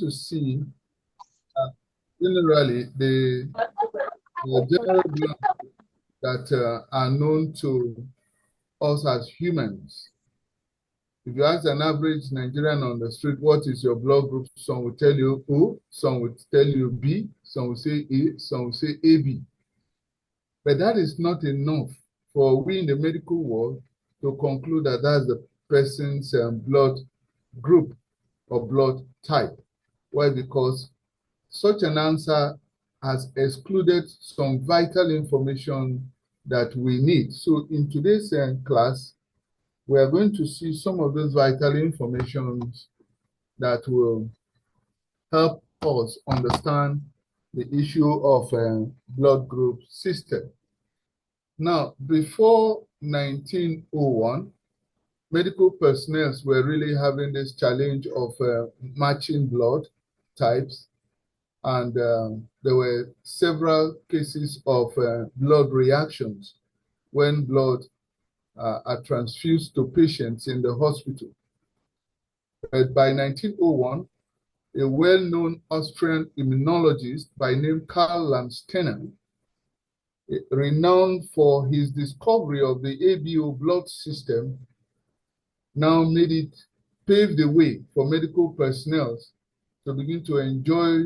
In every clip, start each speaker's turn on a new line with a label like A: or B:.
A: to see generally the general blood that are known to us as humans. If you ask an average Nigerian on the street, what is your blood group? Some will tell you O, some will tell you B, some will say A, some will say AB. But that is not enough for we in the medical world to conclude that that's the person's blood group or blood type. Why? Because such an answer has excluded some vital information that we need. So in today's class, we are going to see some of those vital information that will help us understand the issue of blood group system. Now, before 1901, medical personnel were really having this challenge of matching blood types, and there were several cases of blood reactions when blood are transfused to patients in the hospital. But by 1901, a well-known Austrian immunologist by name Karl Landsteiner, renowned for his discovery of the ABO blood system, now paved the way for medical personnel to begin to enjoy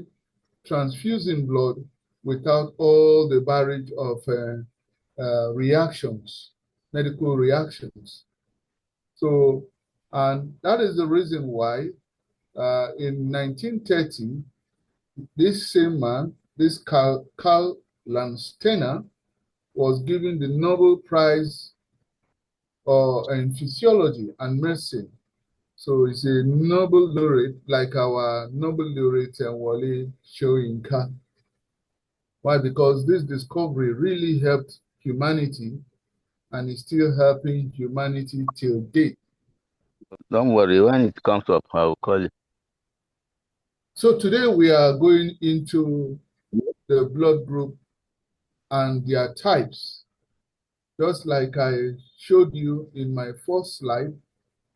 A: transfusing blood without all the barrage of reactions, medical reactions. So, and that is the reason why in 1930, this same man, this Karl Landsteiner, was given the Nobel Prize in Physiology and Medicine. So it's a Nobel laureate, like our Nobel laureate Wale Soyinka. Why? Because this discovery really helped humanity and is still helping humanity till date.
B: Don't worry, when it comes up, I will call you.
A: So today we are going into the blood group and their types. Just like I showed you in my first slide,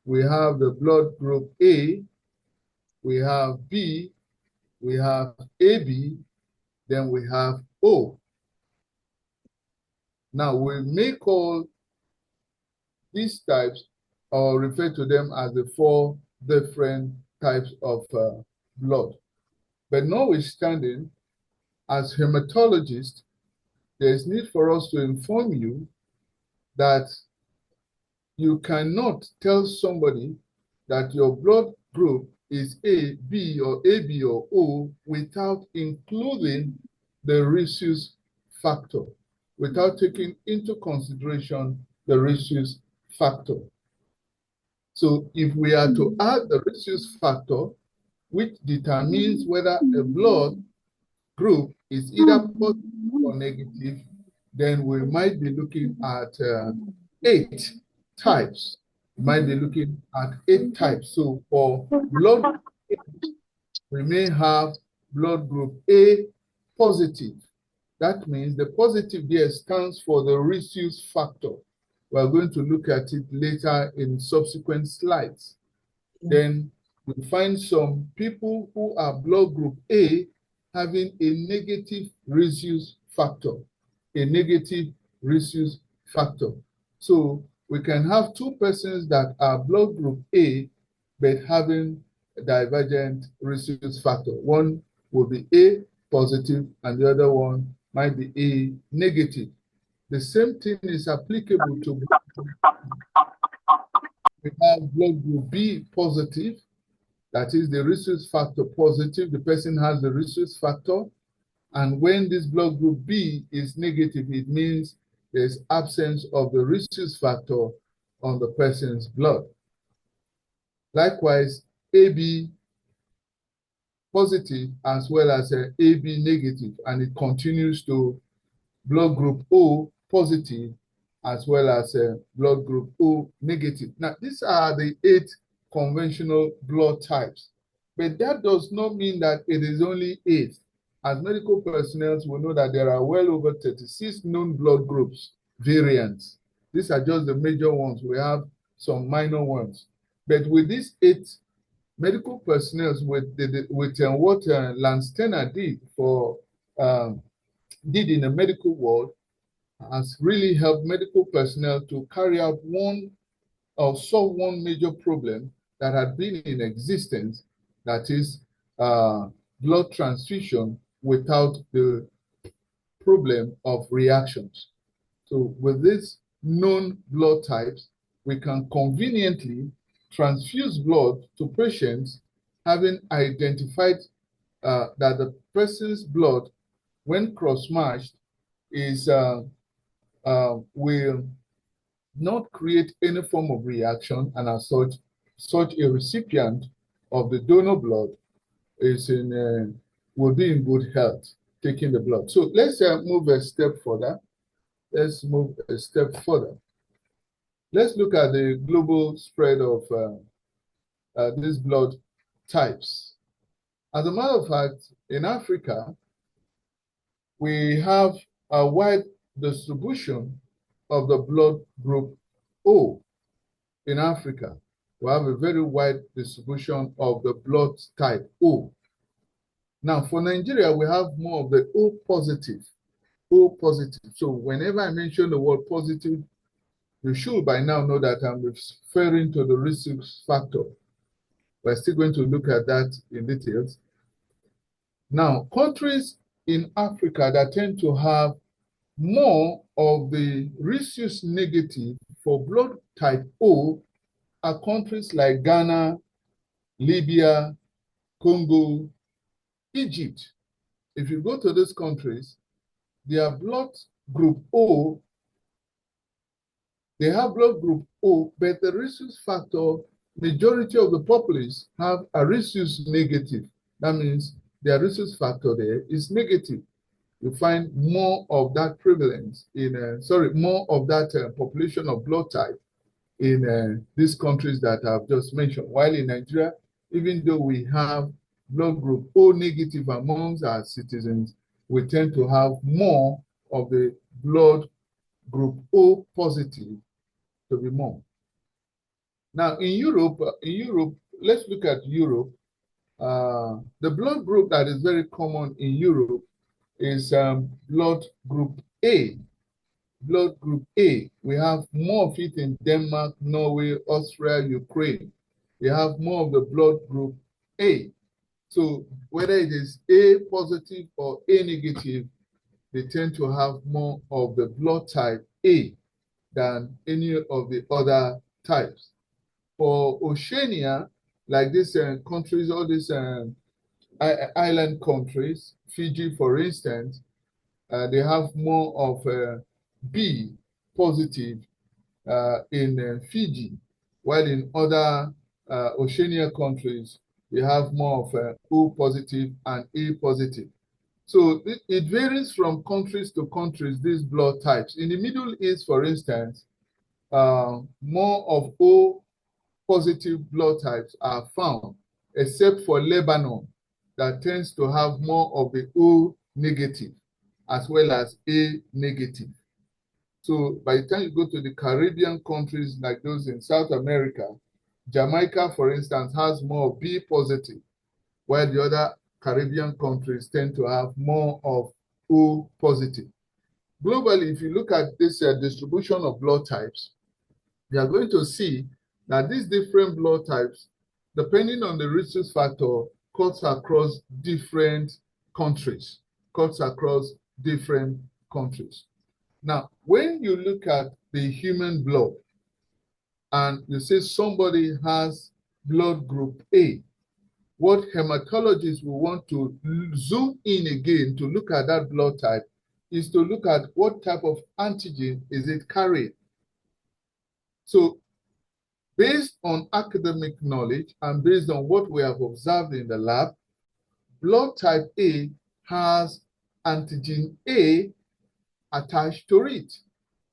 A: we have the blood group A, we have B, we have AB, then we have O. Now we may call these types or refer to them as the 4 different types of blood. But notwithstanding, as hematologists, there is need for us to inform you that you cannot tell somebody that your blood group is A, B, or AB, or O without including the rhesus factor, without taking into consideration the rhesus factor. So if we are to add the rhesus factor, which determines whether a blood group is either positive or negative, then we might be looking at 8 types. We might be looking at 8 types. So for blood, we may have blood group A positive. That means the positive there stands for the rhesus factor. We're going to look at it later in subsequent slides. Then we find some people who are blood group A having a negative rhesus factor, a negative rhesus factor. So we can have 2 persons that are blood group A, but having a divergent rhesus factor. One will be A positive, and the other one might be A negative. The same thing is applicable to we have blood group B positive, that is the rhesus factor positive. The person has the rhesus factor. And when this blood group B is negative, it means there's absence of the rhesus factor on the person's blood. Likewise, AB positive as well as AB negative, and it continues to blood group O positive as well as blood group O negative. Now, these are the 8 conventional blood types, but that does not mean that it is only 8. As medical personnel, we know that there are well over 36 known blood groups variants. These are just the major ones. We have some minor ones. But with these 8 medical personnel with what Lance Turner did in the medical world has really helped medical personnel to carry out one or solve one major problem that had been in existence, that is blood transfusion without the problem of reactions. So with these known blood types, we can conveniently transfuse blood to patients having identified that the person's blood, when cross-matched, will not create any form of reaction, and as such a recipient of the donor blood will be in good health taking the blood. So let's move a step further. Let's move a step further. Let's look at the global spread of these blood types. As a matter of fact, in Africa, we have a wide distribution of the blood group O. In Africa, we have a very wide distribution of the blood type O. Now, for Nigeria, we have more of the O positive. O positive. So whenever I mention the word positive, you should by now know that I'm referring to the risk factor. We're still going to look at that in details. Now, countries in Africa that tend to have more of the rhesus negative for blood type O are countries like Ghana, Libya, Congo, Egypt. If you go to these countries, their blood group O, they have blood group O, but the rhesus factor, majority of the populace have a rhesus negative. That means their rhesus factor there is negative. You find more of that prevalence more of that population of blood type in these countries that I've just mentioned. While in Nigeria, even though we have blood group O negative amongst our citizens, we tend to have more of the blood group O positive to be more. Now in Europe, let's look at Europe. The blood group that is very common in Europe is blood group A. Blood group A. We have more of it in Denmark, Norway, Austria, Ukraine. We have more of the blood group A. So whether it is A positive or A negative, they tend to have more of the blood type A than any of the other types. For Oceania, like these countries, all these island countries, Fiji, for instance, they have more of B positive in Fiji, while in other Oceania countries, we have more of O positive and A positive. So it varies from countries to countries, these blood types. In the Middle East, for instance, more of O positive blood types are found, except for Lebanon, that tends to have more of the O negative as well as A negative. So by the time you go to the Caribbean countries like those in South America, Jamaica, for instance, has more B positive, while the other Caribbean countries tend to have more of O positive. Globally, if you look at this distribution of blood types, you are going to see that these different blood types, depending on the rhesus factor, cuts across different countries, Now, when you look at the human blood and you say somebody has blood group A, what hematologists will want to zoom in again to look at that blood type is to look at what type of antigen is it carrying. So based on academic knowledge and based on what we have observed in the lab, blood type A has antigen A attached to it.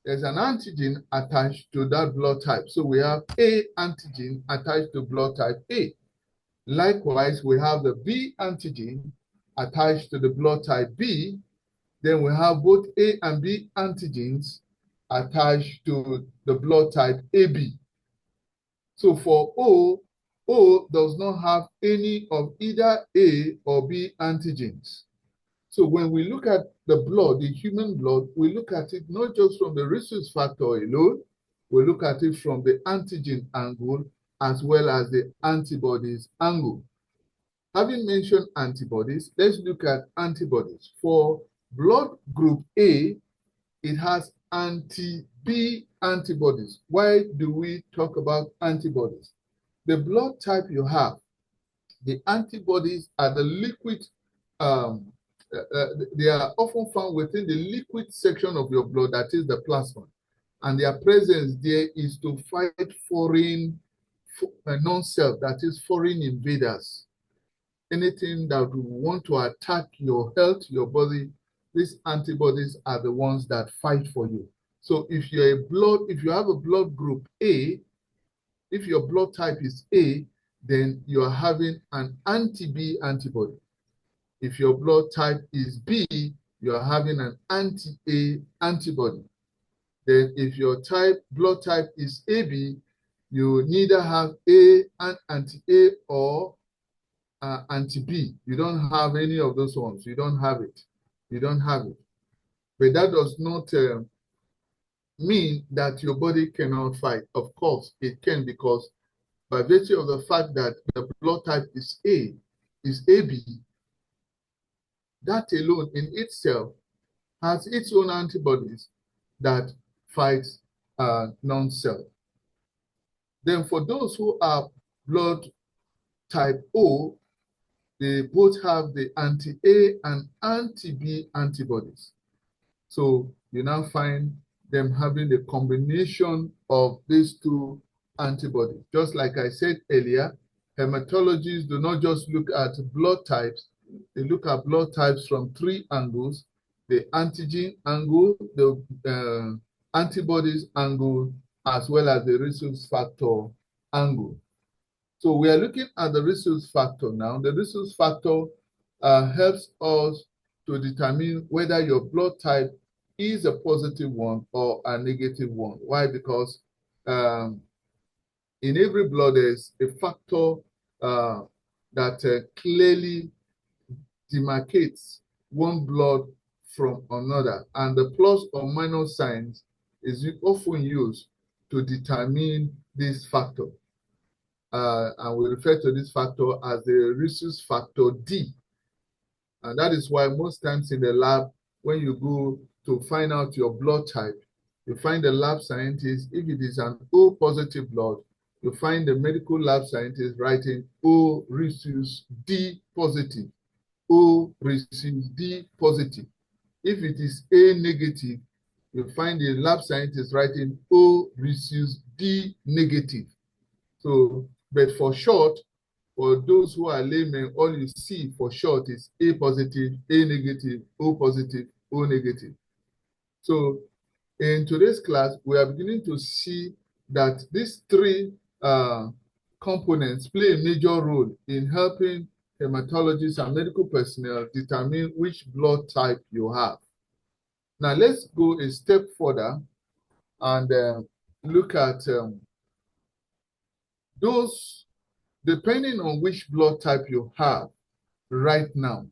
A: There's an antigen attached to that blood type. So we have A antigen attached to blood type A. Likewise, we have the B antigen attached to the blood type B. Then we have both A and B antigens attached to the blood type AB. So for O, O does not have any of either A or B antigens. So when we look at the blood, the human blood, we look at it not just from the rhesus factor alone, we look at it from the antigen angle as well as the antibodies angle. Having mentioned antibodies, let's look at antibodies. For blood group A, it has anti-B antibodies. Why do we talk about antibodies? The blood type you have, the antibodies are the liquid, they are often found within the liquid section of your blood, that is the plasma. And their presence there is to fight foreign non-self, that is foreign invaders. Anything that will want to attack your health, your body, these antibodies are the ones that fight for you. So if you have a blood group A, if your blood type is A, then you are having an anti-B antibody. If your blood type is B, you are having an anti-A antibody. Then if your blood type is AB, you neither have anti-A or anti-B. You don't have any of those ones. You don't have it. You don't have it. But that does not mean that your body cannot fight. Of course, it can, because by virtue of the fact that the blood type is A, is AB, that alone in itself has its own antibodies that fight non-self. Then for those who are blood type O, they both have the anti-A and anti-B antibodies. So you now find them having the combination of these two antibodies. Just like I said earlier, hematologists do not just look at blood types, they look at blood types from three angles: the antigen angle, the antibodies angle, as well as the rhesus factor angle. So we are looking at the rhesus factor now. The rhesus factor helps us to determine whether your blood type is a positive one or a negative one. Why? Because in every blood there's a factor that clearly demarcates one blood from another, and the plus or minus signs is often used to determine this factor. And we refer to this factor as the rhesus factor D. And that is why most times in the lab, when you go to find out your blood type, you find the lab scientist, if it is an O positive blood, you find the medical lab scientist writing O rhesus D positive, O rhesus D positive. If it is A negative, you find the lab scientist writing O rhesus D negative. So, but for short, for those who are laymen, all you see for short is A positive, A negative, O positive, O negative. So in today's class, we are beginning to see that these three components play a major role in helping hematologists and medical personnel determine which blood type you have. Now let's go a step further and look at those, depending on which blood type you have right now.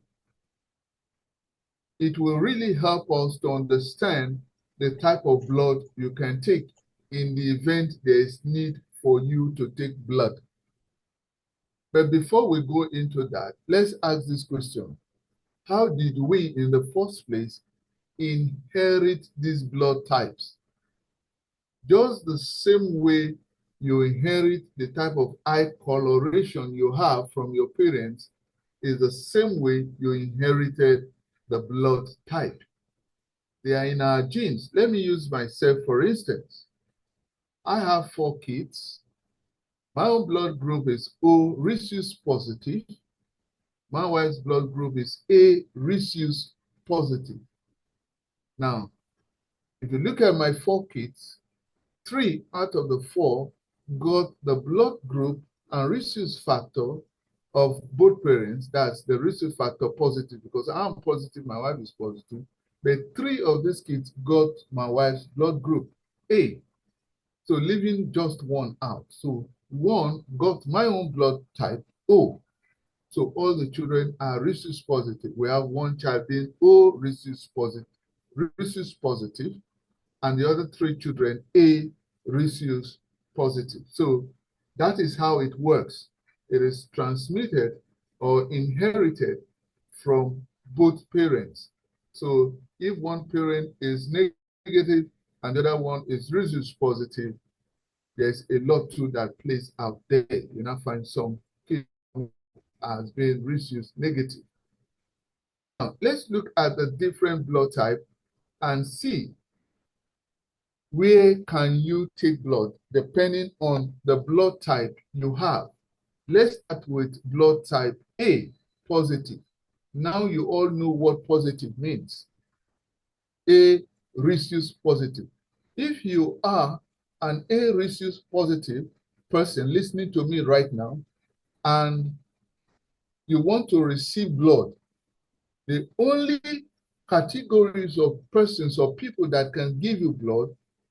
A: It will really help us to understand the type of blood you can take in the event there is need for you to take blood. But before we go into that, let's ask this question. How did we in the first place inherit these blood types? Just the same way you inherit the type of eye coloration you have from your parents is the same way you inherited the blood type. They are in our genes. Let me use myself for instance. I have 4 kids. My own blood group is O rhesus positive. My wife's blood group is A rhesus positive. Now, if you look at my 4 kids, 3 out of the 4 got the blood group and rhesus factor of both parents. That's the rhesus factor positive, because I'm positive, my wife is positive. But 3 of these kids got my wife's blood group A. So leaving just 1 out. So one got my own blood type, O. So all the children are rhesus positive. We have one child being O rhesus positive, and the other three children A rhesus positive. So that is how it works. It is transmitted or inherited from both parents. So if one parent is negative and the other one is rhesus positive, there's a lot too that plays out there. You now find some kids as being rhesus negative. Now, let's look at the different blood type and see where can you take blood depending on the blood type you have. Let's start with blood type A, positive. Now you all know what positive means. A rhesus positive. If you are an A rhesus positive person listening to me right now and you want to receive blood, the only categories of persons or people that can give you blood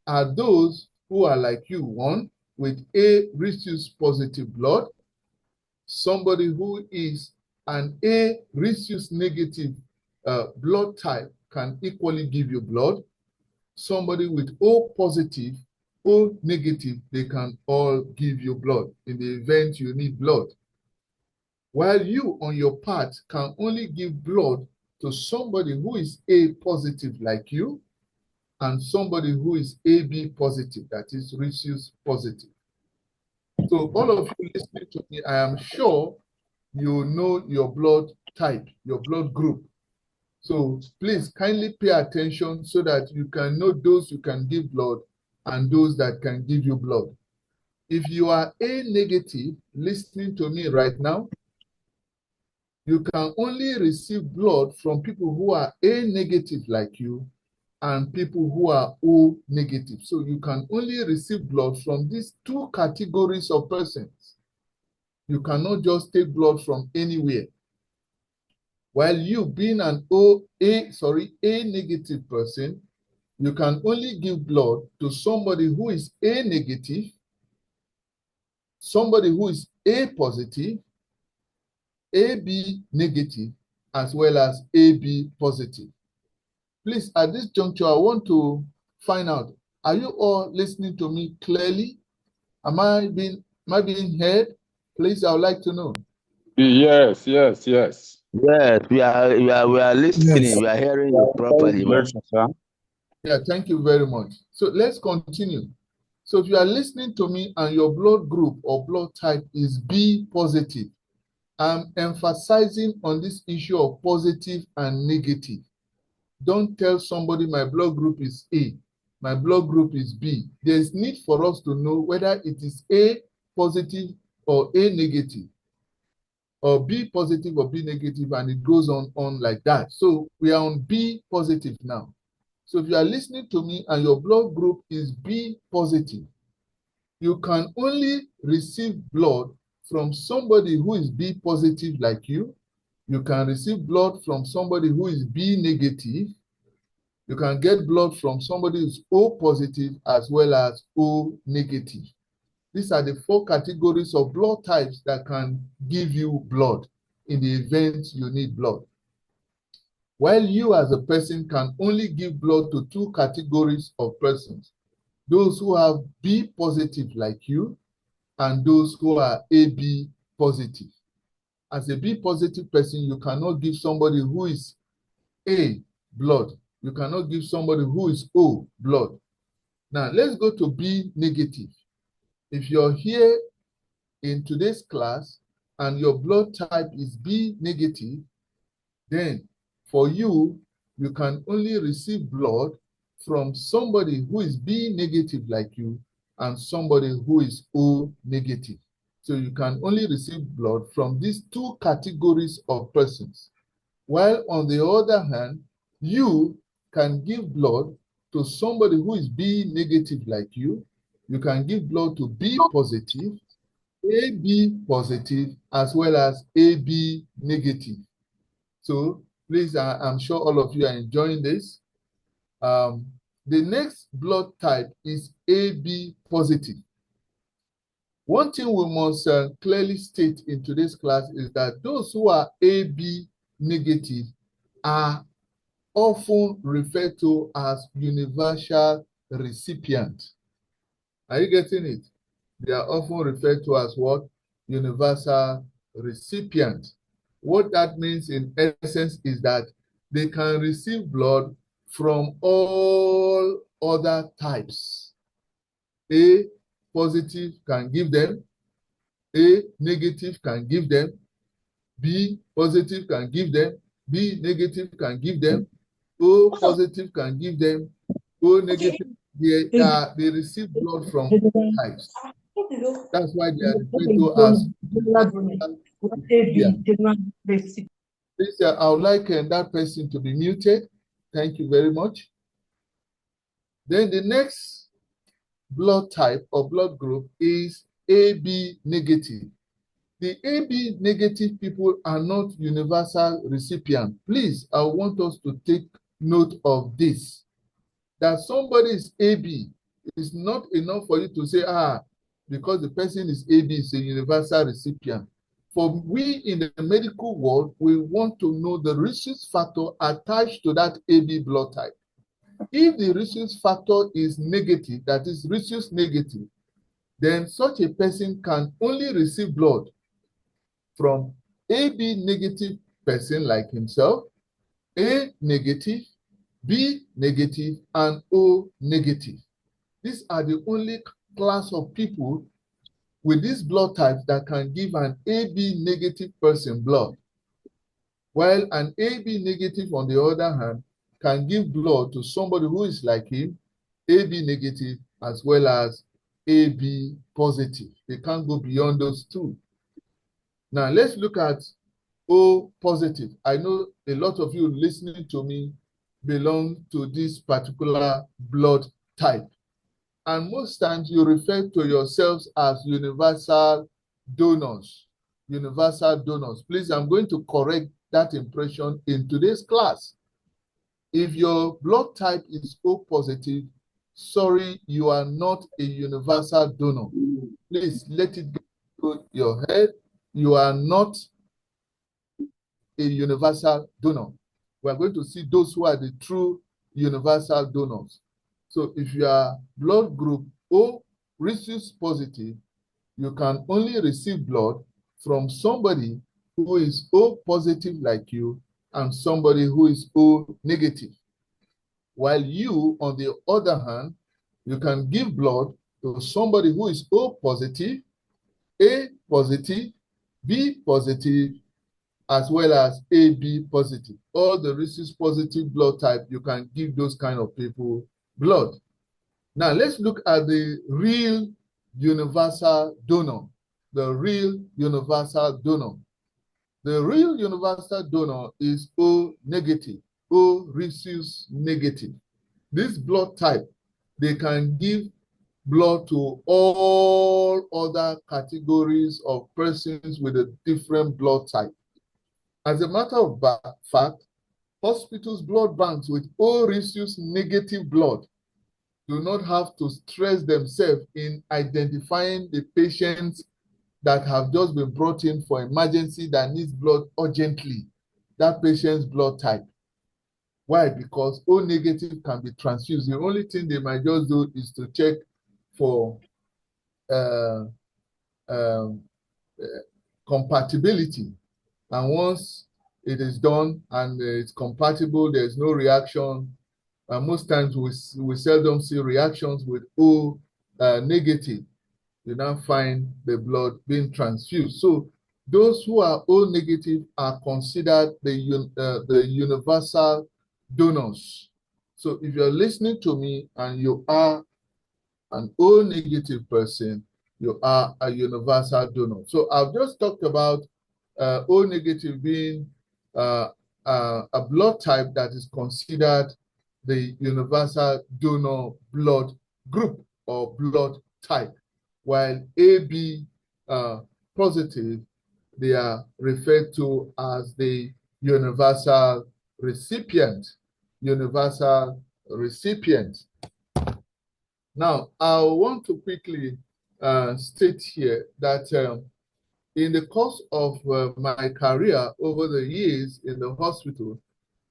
A: are those who are like you. One, with A rhesus positive blood, somebody who is an A rhesus negative blood type can equally give you blood. Somebody with O positive, O negative, they can all give you blood in the event you need blood. While you, on your part, can only give blood to somebody who is A positive like you and somebody who is AB positive, that is rhesus positive. So all of you listening to me, I am sure you know your blood type, your blood group. So please kindly pay attention so that you can know those who can give blood and those that can give you blood. If you are A negative listening to me right now, you can only receive blood from people who are A negative like you and people who are O negative. So you can only receive blood from these two categories of persons. You cannot just take blood from anywhere. While you being an A negative person, you can only give blood to somebody who is A negative, somebody who is A positive, AB negative, as well as AB positive. Please, at this juncture, I want to find out, are you all listening to me clearly? Am I being heard? Please, I would like to know.
C: Yes, yes, yes.
B: Yes, we are listening.
D: Yes.
B: We are hearing you properly, man.
A: Yeah, thank you very much. So let's continue. So if you are listening to me and your blood group or blood type is B positive, I'm emphasizing on this issue of positive and negative. Don't tell somebody my blood group is A, my blood group is B. There's need for us to know whether it is A positive or A negative, or B positive or B negative, and it goes on like that. So we are on B positive now. So if you are listening to me and your blood group is B positive, you can only receive blood from somebody who is B positive like you. You can receive blood from somebody who is B negative. You can get blood from somebody who's O positive as well as O negative. These are the four categories of blood types that can give you blood in the event you need blood. While you as a person can only give blood to two categories of persons, those who have B positive like you and those who are AB positive. As a B positive person, you cannot give somebody who is A blood. You cannot give somebody who is O blood. Now, let's go to B negative. If you're here in today's class and your blood type is B negative, then for you, you can only receive blood from somebody who is B negative like you and somebody who is O negative. So you can only receive blood from these two categories of persons. While on the other hand, you can give blood to somebody who is B negative like you. You can give blood to B positive, AB positive, as well as AB negative. So please, I'm sure all of you are enjoying this. The next blood type is AB positive. One thing we must clearly state in today's class is that those who are AB negative are often referred to as universal recipient. Are you getting it? They are often referred to as what? Universal recipient. What that means in essence is that they can receive blood from all other types. A positive can give them, A negative can give them, B positive can give them, B negative can give them, O positive can give them, O negative. They receive blood from all types. That's why they are referred to as recipient. Please, I would like that person to be muted. Thank you very much. Then the next blood type or blood group is AB negative. The AB negative people are not universal recipient. Please, I want us to take note of this. That somebody is AB is not enough for you to say, because the person is AB is a universal recipient. For we in the medical world, we want to know the rhesus factor attached to that AB blood type. If the rhesus factor is negative, that is rhesus negative, then such a person can only receive blood from AB negative person like himself, A negative, B negative, and O negative. These are the only class of people with this blood type that can give an AB negative person blood, while an AB negative, on the other hand, can give blood to somebody who is like him, AB negative, as well as AB positive. They can't go beyond those two. Now, let's look at O positive. I know a lot of you listening to me belong to this particular blood type. And most times you refer to yourselves as universal donors. Universal donors. Please, I'm going to correct that impression in today's class. If your blood type is O positive, sorry, you are not a universal donor. Please let it go to your head. You are not a universal donor. We are going to see those who are the true universal donors. So if you are blood group O rhesus positive, you can only receive blood from somebody who is O positive like you and somebody who is O negative. While you, on the other hand, you can give blood to somebody who is O positive, A positive, B positive, as well as AB positive. All the rhesus positive blood type, you can give those kind of people blood. Now, let's look at the real universal donor. The real universal donor. The real universal donor is O negative, O rhesus negative. This blood type, they can give blood to all other categories of persons with a different blood type. As a matter of fact, hospitals' blood banks with O rhesus negative blood do not have to stress themselves in identifying the patients that have just been brought in for emergency that needs blood urgently, that patient's blood type. Why? Because O negative can be transfused. The only thing they might just do is to check for compatibility. And once it is done and it's compatible, there's no reaction. Most times we seldom see reactions with O negative. You now find the blood being transfused. So those who are O negative are considered the universal donors. So if you're listening to me and you are an O negative person, you are a universal donor. So I've just talked about O negative being a blood type that is considered the universal donor blood group or blood type, while AB positive, they are referred to as the universal recipient. Universal recipient. Now, I want to quickly state here that in the course of my career over the years in the hospital,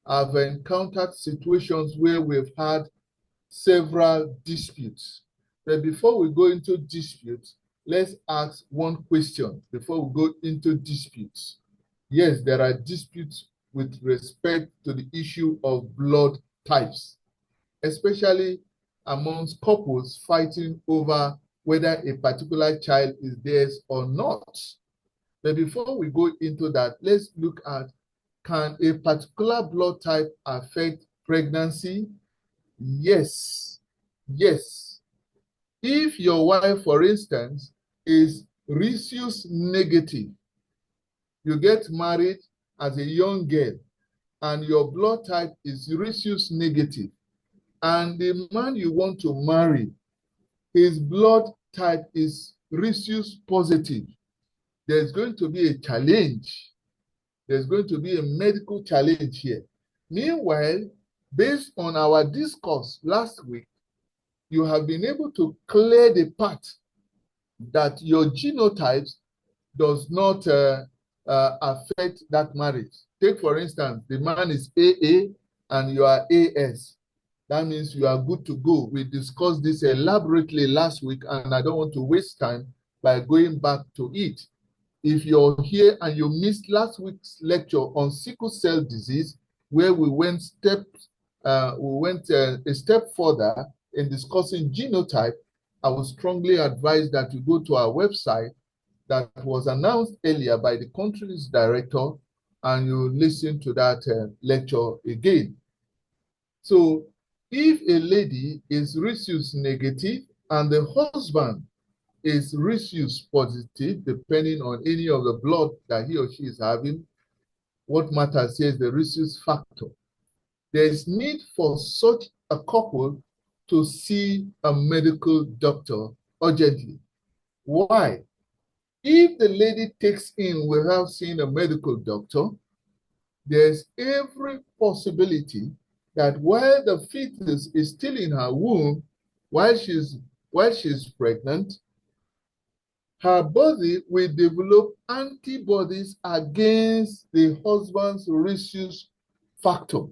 A: I've encountered situations where we've had several disputes. But before we go into disputes, let's ask one question before we go into disputes. Yes, there are disputes with respect to the issue of blood types, especially amongst couples fighting over whether a particular child is theirs or not. But before we go into that, let's look at, can a particular blood type affect pregnancy? Yes. Yes. If your wife, for instance, is rhesus negative, you get married as a young girl and your blood type is rhesus negative, and the man you want to marry, his blood type is rhesus positive, there's going to be a challenge. There's going to be a medical challenge here. Meanwhile, based on our discourse last week, you have been able to clear the path that your genotypes does not affect that marriage. Take, for instance, the man is AA and you are AS. That means you are good to go. We discussed this elaborately last week, and I don't want to waste time by going back to it. If you're here and you missed last week's lecture on sickle cell disease, where we went a step further in discussing genotype, I would strongly advise that you go to our website that was announced earlier by the country's director, and you listen to that lecture again. So if a lady is rhesus negative and the husband is rhesus positive, depending on any of the blood that he or she is having, what matters here is the rhesus factor. There is need for such a couple to see a medical doctor urgently. Why? If the lady takes in without seeing a medical doctor, there's every possibility that while the fetus is still in her womb, while she's pregnant, her body will develop antibodies against the husband's rhesus factor.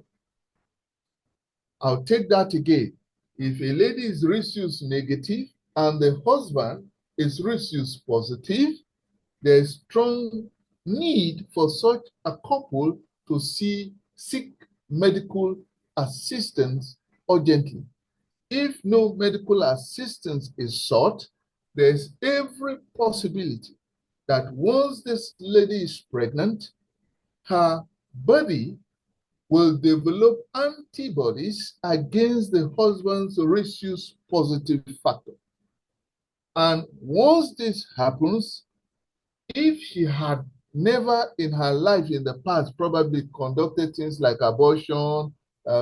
A: I'll take that again. If a lady is rhesus negative and the husband is rhesus positive, there's strong need for such a couple to seek medical assistance urgently. If no medical assistance is sought, there's every possibility that once this lady is pregnant, her body will develop antibodies against the husband's rhesus positive factor. And once this happens, if she had never in her life in the past probably conducted things like abortion,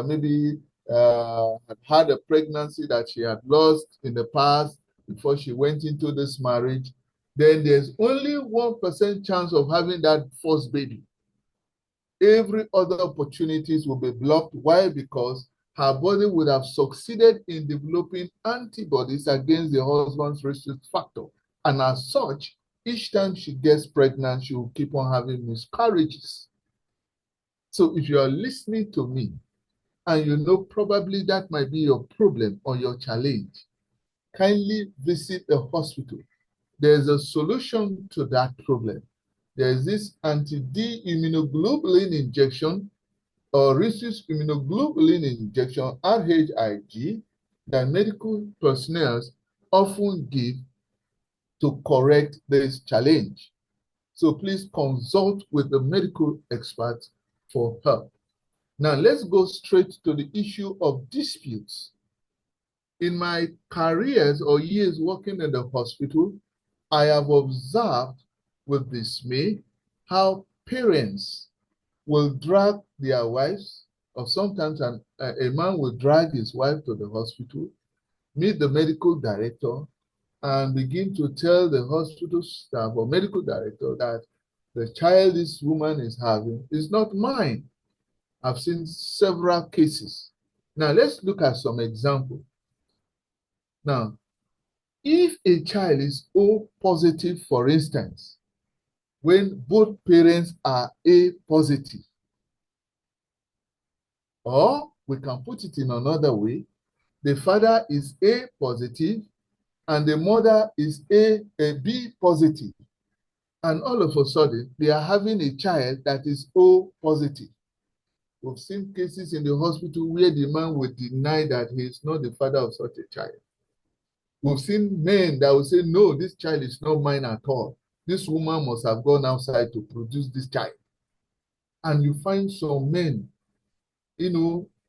A: maybe had a pregnancy that she had lost in the past before she went into this marriage, then there's only 1% chance of having that first baby. Every other opportunities will be blocked. Why? Because her body would have succeeded in developing antibodies against the husband's rhesus factor. And as such, each time she gets pregnant, she will keep on having miscarriages. So if you are listening to me and you know probably that might be your problem or your challenge, kindly visit the hospital. There's a solution to that problem. There's this anti-D immunoglobulin injection or rhesus immunoglobulin injection, RHIG, that medical personnel often give to correct this challenge. So please consult with the medical experts for help. Now let's go straight to the issue of disputes. In my careers or years working in the hospital, I have observed with dismay how parents will drag their wives, or sometimes a man will drag his wife to the hospital, meet the medical director, and begin to tell the hospital staff or medical director that the child this woman is having is not mine. I've seen several cases. Now, let's look at some examples. Now, If a child is O positive, for instance, when both parents are A positive, or we can put it in another way, the father is A positive and the mother is a B positive, and all of a sudden they are having a child that is O positive. We've seen cases in the hospital where the man would deny that he is not the father of such a child. We've seen men that will say, no, this child is not mine at all. This woman must have gone outside to produce this child. And you find some men,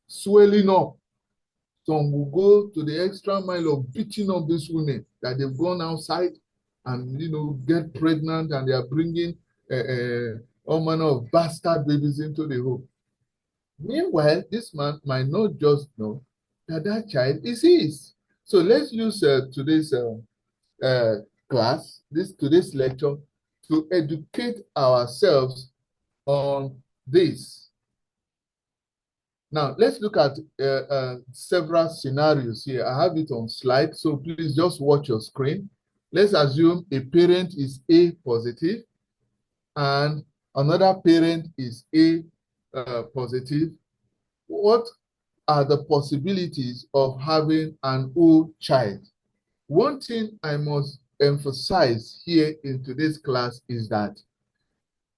A: swelling up. Some will go to the extra mile of beating up these women that they've gone outside and, get pregnant, and they are bringing all manner of bastard babies into the home. Meanwhile, this man might not just know that that child is his. So let's use today's today's lecture to educate ourselves on this. Now, let's look at several scenarios here. I have it on slide, so please just watch your screen. Let's assume a parent is A positive and another parent is A positive. What are the possibilities of having an O child? One thing I must emphasize here in today's class is that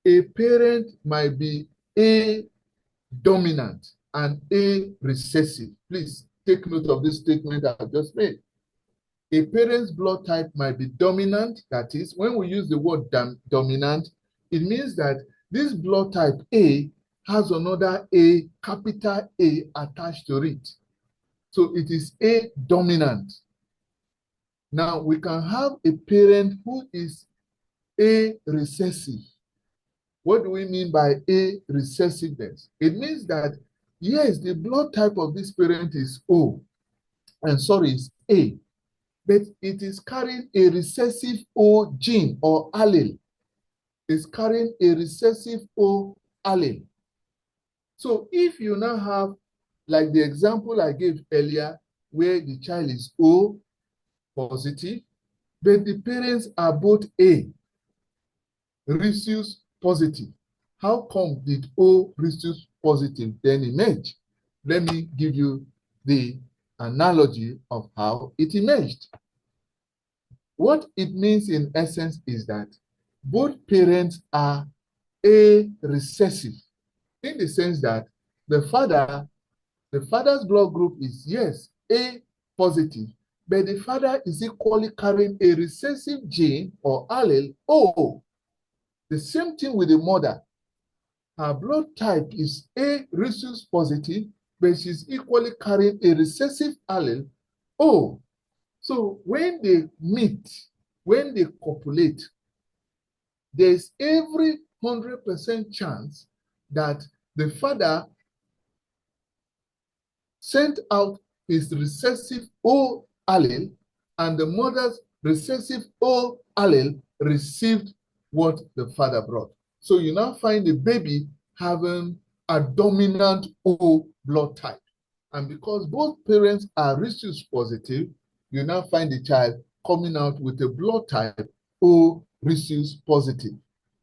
A: a parent might be A dominant and A recessive. Please take note of this statement I just made. A parent's blood type might be dominant. That is, when we use the word dominant, it means that this blood type A has another A, capital A, attached to it. So it is A dominant. Now, we can have a parent who is A recessive. What do we mean by A recessiveness? It means that, yes, the blood type of this parent is O, is A, but it is carrying a recessive O gene or allele. It's carrying a recessive O allele. So if you now have, like the example I gave earlier, where the child is O positive, but the parents are both A rhesus positive. How come did O rhesus positive then emerge? Let me give you the analogy of how it emerged. What it means in essence is that both parents are A recessive, in the sense that the father's blood group is, yes, A positive, but the father is equally carrying a recessive gene or allele O. The same thing with the mother. Her blood type is A rhesus positive, but she's equally carrying a recessive allele O. So when they meet, when they copulate, there's every 100% chance that the father sent out his recessive O allele and the mother's recessive O allele received what the father brought. So you now find the baby having a dominant O blood type. And because both parents are rhesus positive, you now find the child coming out with a blood type O rhesus positive.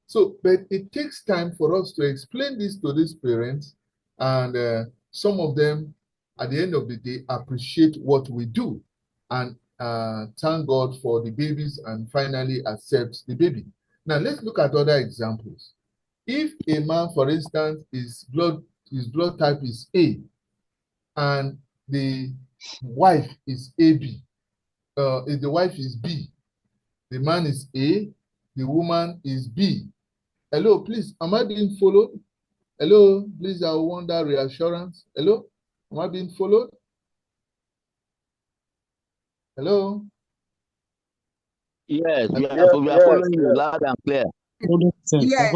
A: So, but it takes time for us to explain this to these parents, and some of them, at the end of the day, appreciate what we do and thank God for the babies and finally accept the baby. Now, let's look at other examples. If a man, for instance, his blood type is A, and the wife is AB, if the wife is B, the man is A, the woman is B. Hello, please, am I being followed? Hello, please, I want that reassurance. Hello, am I being followed? Hello?
B: Yes, we
C: Yes,
B: are following you loud and clear.
D: Yeah.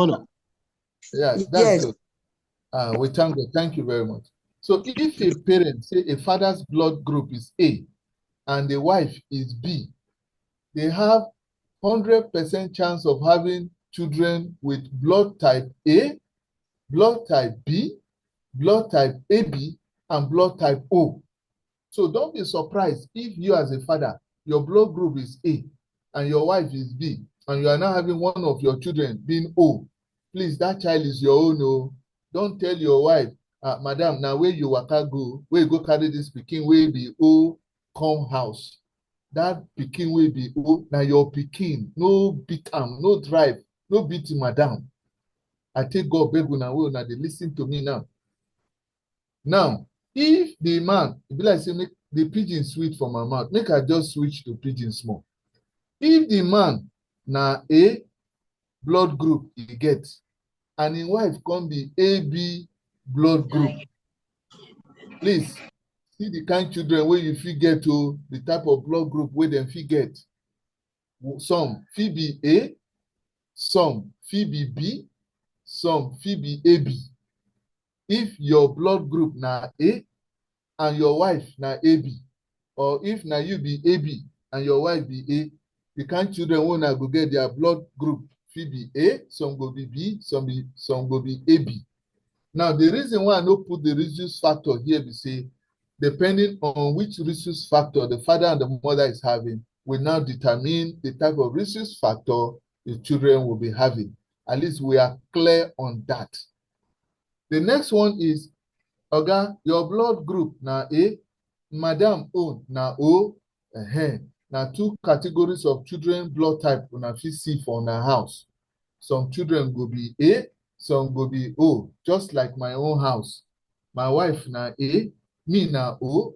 A: Yeah, that's
D: Yes.
A: good. We thank God. Thank you very much. So if a parent, say a father's blood group is A and the wife is B, they have 100% chance of having children with blood type A, blood type B, blood type AB, and blood type O. So don't be surprised if you as a father, your blood group is A and your wife is B, and you are now having one of your children being O, please, that child is your own. Oh. Don't tell your wife, madam, now where you waka go, where you go carry this pikin wey be O come house. That pikin wey be O, na your pikin. No beat am, no drive, no beat madam. I take God beg una wey una dey lis ten to me now. Now, if the man, e be like say make the pidgin sweet for my mouth, make I just switch to pidgin small. If the man na A blood group e get, and him wife come be AB blood group, please see the kind children wey you fit get o, the type of blood group wey dem fit get. Some fit be A, some fit be B, some fit be AB. If your blood group na A and your wife na AB, or if na you be AB and your wife be A, the kind children wey una go get their blood group fit be A, some go be B, some go be AB. Now, the reason why I no put the rhesus factor here be say, depending on which rhesus factor the father and the mother is having, will now determine the type of rhesus factor the children will be having. At least we are clear on that. The next one is, Oga, your blood group na A, madam own na O. Na two categories of children blood type una fit see for una house. Some children go be A, some go be O, just like my own house. My wife na A, me na O.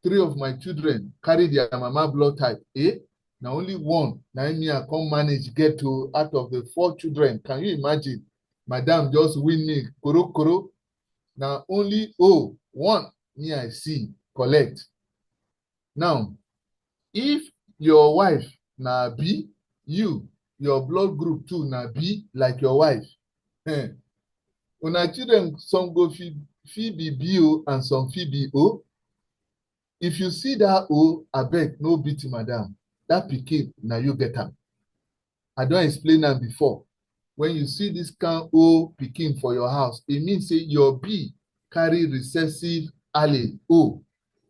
A: 3 of my children carry their mama blood type A. Na only one na me I come manage get to out of the 4 children. Can you imagine? Madam just win me koro koro. Na only O, one me I see collect. Now, if your wife na B, your blood group too na B like your wife. Una children, some go fit be B O and some fit be O. If you see that O, abeg no beat madam. That pikin na you get am. I don explain am before. When you see this kind O pikin for your house, it means say your B carry recessive allele O,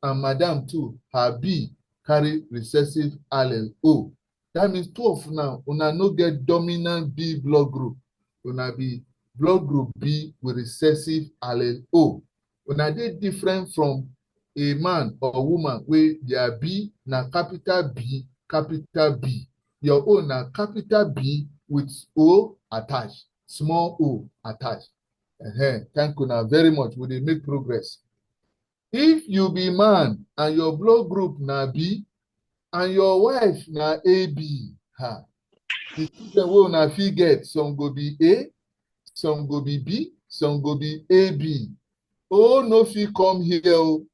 A: and madam too, her B carry recessive allele O. That means 2 of una no get dominant B blood group. Una be blood group B with recessive allele O. Una dey different from a man or woman wey their B na capital B, capital B. Your own na capital B with O attached, small O attached. Thank you very much. We dey make progress. If you be man and your blood group na B and your wife na AB, the children wey una fit get, some go be A, some go be B, some go be AB. O no fit come here o.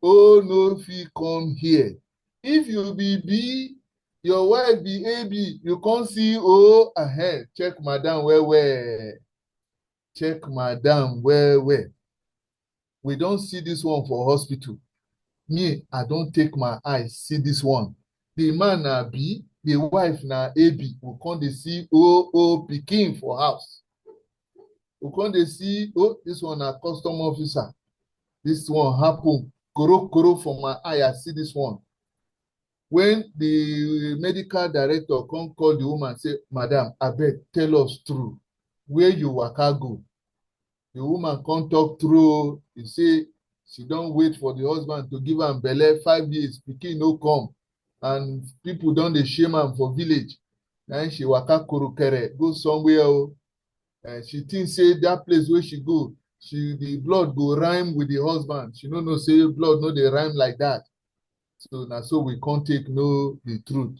A: O no fit come here. If you be B, your wife be AB, you come see O, check madam well. Check madam well. We don see this one for hospital. Me, I don take my eyes see this one. The man na B, the wife na AB. We come dey see O pikin for house. We come dey see, this one na custom officer. This one happen koro for my eye. I see this one. When the medical director come call the woman, say, madam, abeg tell us true, where you waka go? The woman come talk true. He say she don wait for the husband to give am belle 5 years, pikin no come, and people don dey shame am for village. Na she waka korokere go somewhere o. She think say that place where she go, the blood go rhyme with the husband. She no know say blood no dey rhyme like that. So na so we can't take know the truth.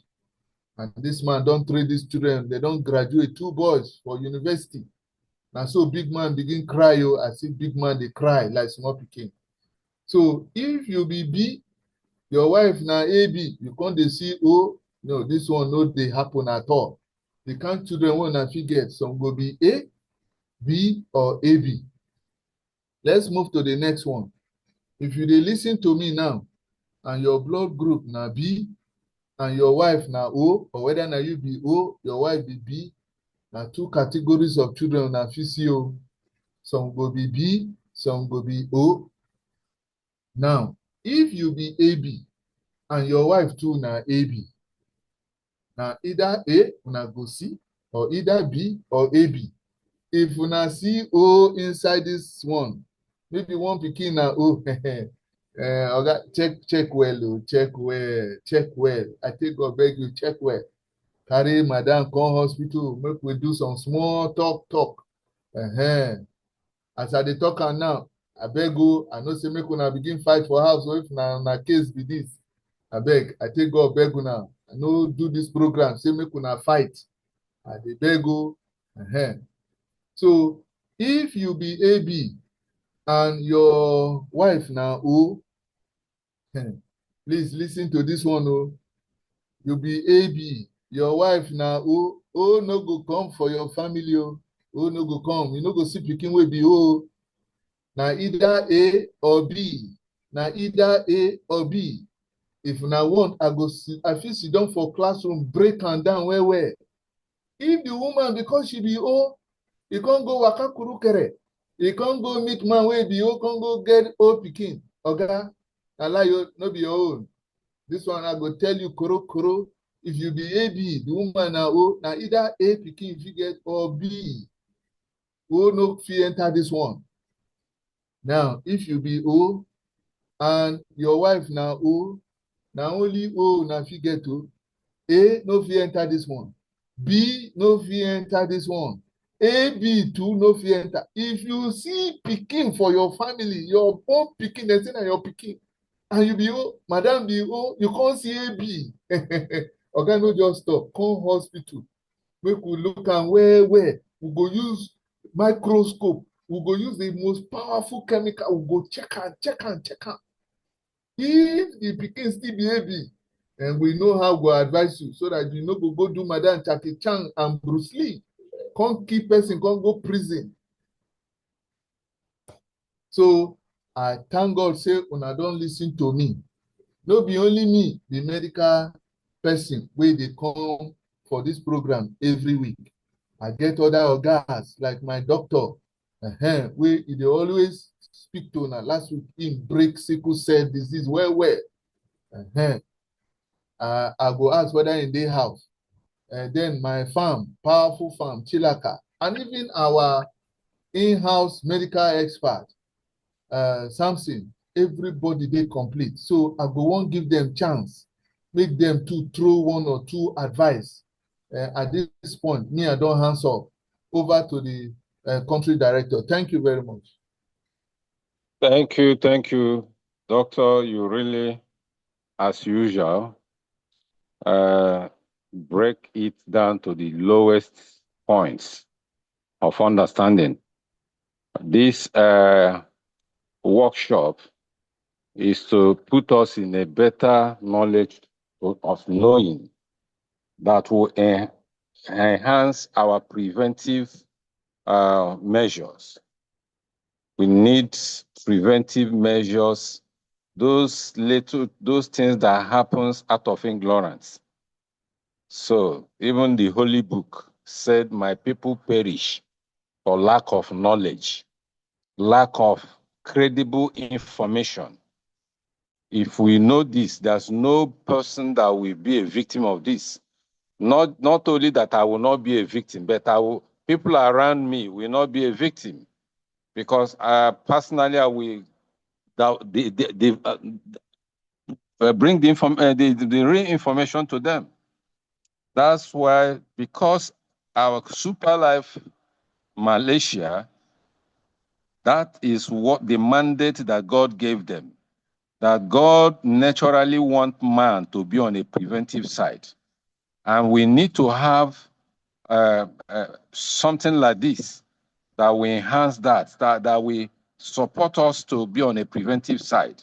A: And this man don train these children. They don graduate, 2 boys for university. Na so big man begin cry o. I see big man dey cry like small pikin. So if you be B, your wife na AB, you come dey see O, no, this one no dey happen at all. The kind children wey una fit get, some go be A, B, or AB. Let's move to the next one. If you dey lis ten to me now, and your blood group na B, and your wife na O, or whether na you be O, your wife be B, na 2 categories of children una fit see o. Some go be B, some go be O. Now, if you be AB, and your wife too na AB. Now either A una go C or either B or AB. If una see O inside this one, maybe one pikin na O. Oga, check well, check well. I take God beg you, check well. Carry madam come hospital, make we do some small talk. As I dey talk am now, abeg o, I know say make una begin fight for house o if na case be this. Abeg, I take God beg una. I no do this program say make una fight. I dey beg o. So if you be AB and your wife na O, please listen to this one o. You be AB, your wife na O no go come for your family o. O no go come. You no go see pikin wey be O. Na either A or B. Na either A or B. If una want, I fit sit down for classroom, break am down well. If the woman, because she be O, e can't go waka kurukere, e can't go meet man wey be O, can't go get O pikin. Oga, na lie, no be your own. This one I go tell you koro. If you be AB, the woman na O, na either A pikin if you get or B. O no fit enter this one. Now, if you be O and your wife na O, na only O na fit get O. A no fit enter this one. B no fit enter this one. AB too no fit enter. If you see pikin for your family, your own pikin, they say na your pikin, and you be O, madam be O, you can't see AB. Oga no just stop. Come hospital. Make we look am well. We go use microscope. We go use the most powerful chemical. We go check am. If the pikin still be AB, and we know how we advise you so that you no go do Madam Jackie Chan and Bruce Lee. Can't keep person, can't go prison. So I thank God say una don listen to me. No be only me, the medical person wey dey come for this program every week. I get other ogas like my doctor, wey e dey always speak to una. Last week, him break sickle cell disease well. I go ask whether in their house. Then my farm, powerful farm, Chilaka, and even our in-house medical expert, Samson, everybody they complete. So I go want give them chance, make them to throw one or two advice. At this point, me, I don't hands off over to the country director. Thank you very much.
C: Thank you, Doctor. You really, as usual, break it down to the lowest points of understanding. This workshop is to put us in a better knowledge of knowing that will enhance our preventive measures. We need preventive measures, those things that happens out of ignorance. So even the Holy Book said, my people perish for lack of knowledge, lack of credible information. If we know this, there's no person that will be a victim of this. Not only that I will not be a victim, but people around me will not be a victim, because personally I will bring the real information to them. That's why, because our Super Life Malaysia, that is what the mandate that God gave them, that God naturally wants man to be on a preventive side. And we need to have something like this that will enhance that will support us to be on a preventive side.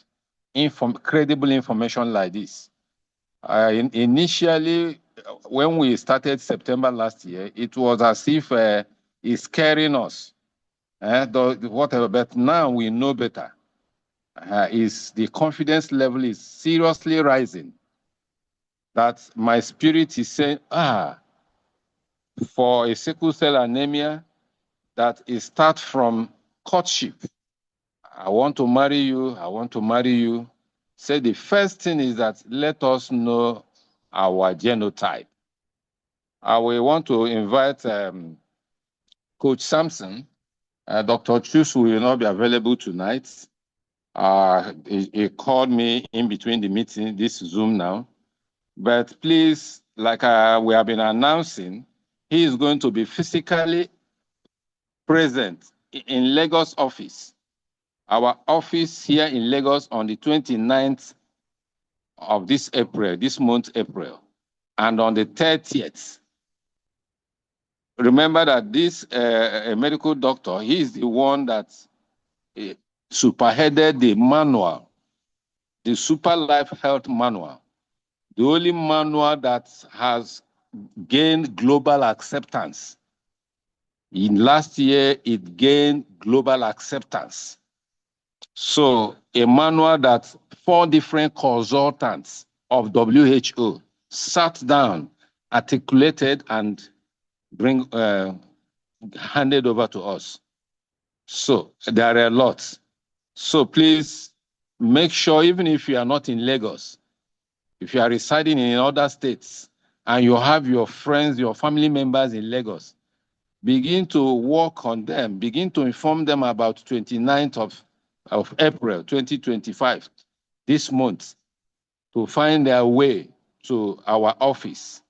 C: Credible information like this. Initially, when we started September last year, it was as if it's scaring us, whatever. But now we know better. The confidence level is seriously rising. That my spirit is saying, for a sickle cell anemia, that it starts from courtship. I want to marry you. Say the first thing is that let us know our genotype. We want to invite Coach Sampson. Dr. Chus will not be available tonight. He called me in between the meeting, this Zoom now. But please, like we have been announcing, he is going to be physically present in Lagos office. Our office here in Lagos on the 29th of this month, April, and on the 30th. Remember that this a medical doctor, he is the one that superheaded the manual, the Super Life Health Manual, the only manual that has gained global acceptance. In last year, it gained global acceptance. So a manual that 4 different consultants of WHO sat down, articulated, and handed over to us. So there are a lot. So please make sure, even if you are not in Lagos, if you are residing in other states and you have your friends, your family members in Lagos, begin to work on them, begin to inform them about 29th of April 2025, this month, to find their way to our office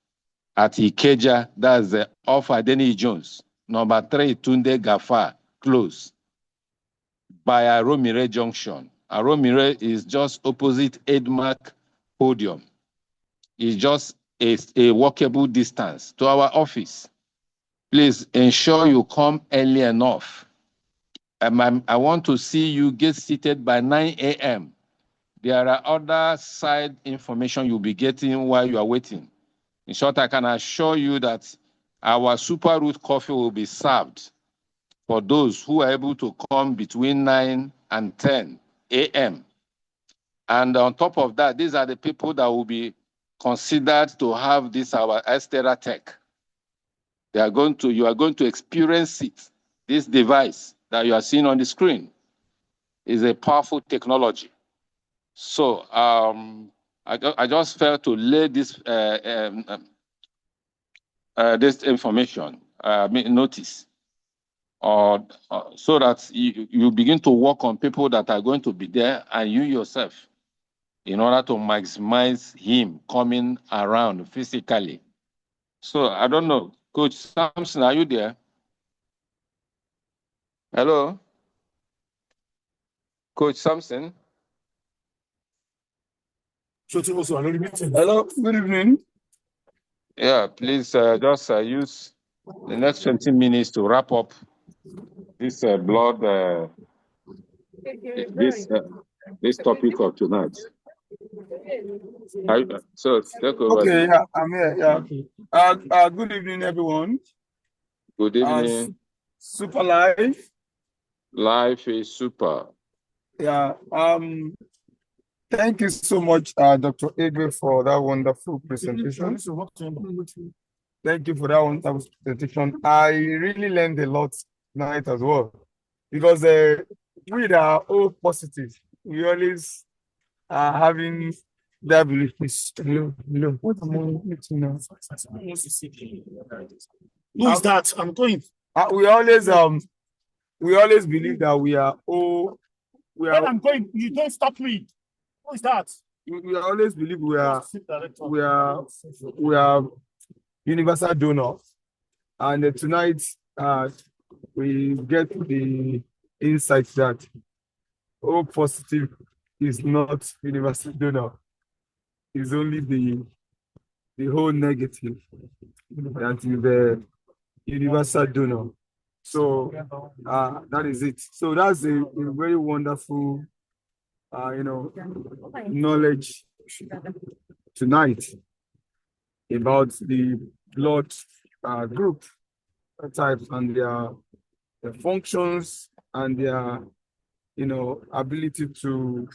C: at Ikeja, that's off Adeni Jones, number 3 Tunde Gafar, close, by Aromire Junction. Aromire is just opposite Edmark Podium. It's just a walkable distance to our office. Please ensure you come early enough. I want to see you get seated by 9 a.m. There are other side information you'll be getting while you are waiting. In short, I can assure you that our super root coffee will be served for those who are able to come between 9 and 10 a.m. And on top of that, these are the people that will be considered to have this, our Estera Tech. You are going to experience it. This device that you are seeing on the screen is a powerful technology. So I just felt to lay this this information, notice, so that you begin to work on people that are going to be there and you yourself, in order to maximize him coming around physically. So I don't know, Coach Sampson, are you there? Hello? Coach Sampson?
E: Hello, good evening.
C: Yeah, please just use the next 20 minutes to wrap up this this topic of tonight. So take over.
E: Okay, yeah, I'm here. Yeah. Good evening, everyone.
C: Good evening.
E: Super Life.
C: Life is super.
E: Yeah. Thank you so much, Dr. Egbe, for that wonderful presentation. Thank you for that wonderful presentation. I really learned a lot tonight as well, because we are all positive. We always are having that belief. What am I meeting now? Who is that? I'm going. We always believe that we are all. I'm going. You don't stop me. Who is that? We always believe we are universal donors, and tonight we get the insight that O positive is not universal donor. It's only the whole negative that is the universal donor. So that is it. So that's a very wonderful knowledge tonight about the blood group types and their functions and their ability to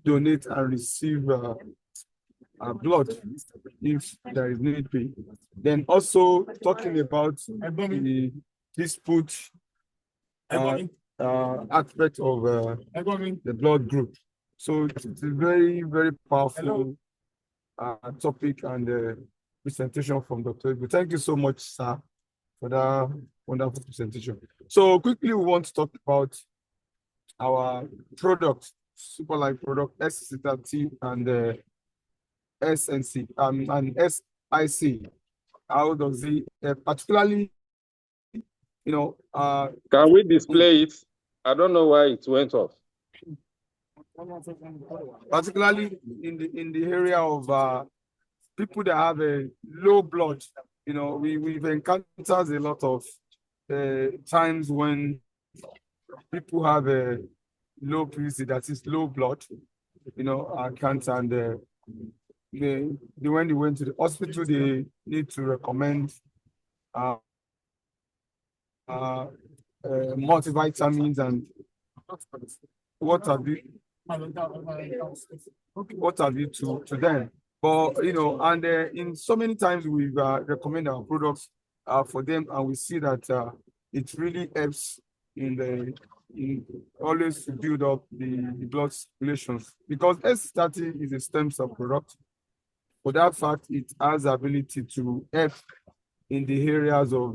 E: donate and receive blood if there is need be. Then also talking about the dispute aspect of the blood group. So it's a very, very powerful topic and presentation from Dr. Ibu. Thank you so much, sir, for that wonderful presentation. So quickly, we want to talk about our product, super light product, SCT and SNC and SIC. How does it particularly,
C: Can we display it? I don't know why it went off.
E: particularly in the area of people that have a low blood? We've encountered a lot of times when people have a low PC, that is low blood, cancer, and when they went to the hospital, they need to recommend multivitamins and what have you to them. But and in so many times we've recommend our products for them, and we see that it really helps in always to build up the blood circulations, because S30 is a stem cell product. For that fact, it has the ability to help in the areas of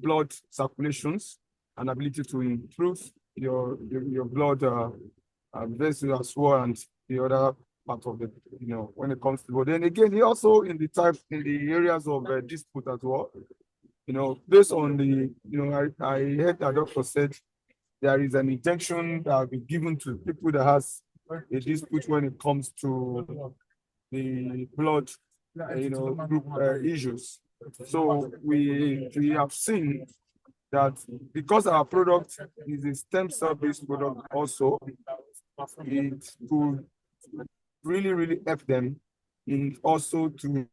E: blood circulations and ability to improve your blood vessels as well, and the other part of the when it comes to. But then again, he also in the areas of dispute as well. Based on the I heard that doctor said there is an injection that will be given to people that has a dispute when it comes to the blood group issues. So we have seen that because our product is a stem cell based product also, it could really help them in also to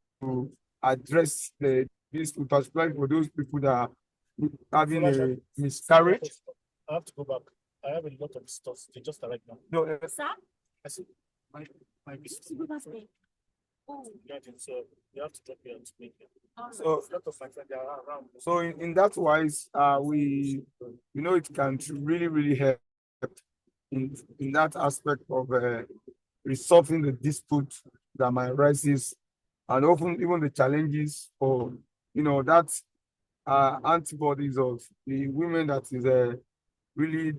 E: address this, particularly for those people that are having a miscarriage.
D: I have to go back. I have a lot of stuff. They just arrived now.
E: No,
D: Sir? I see my business. Oh. So you have to drop here to make it. So a lot of my friends, they are around.
E: So in that wise, we it can really help in that aspect of resolving the dispute that might arise, and often even the challenges for that antibodies of the women that is really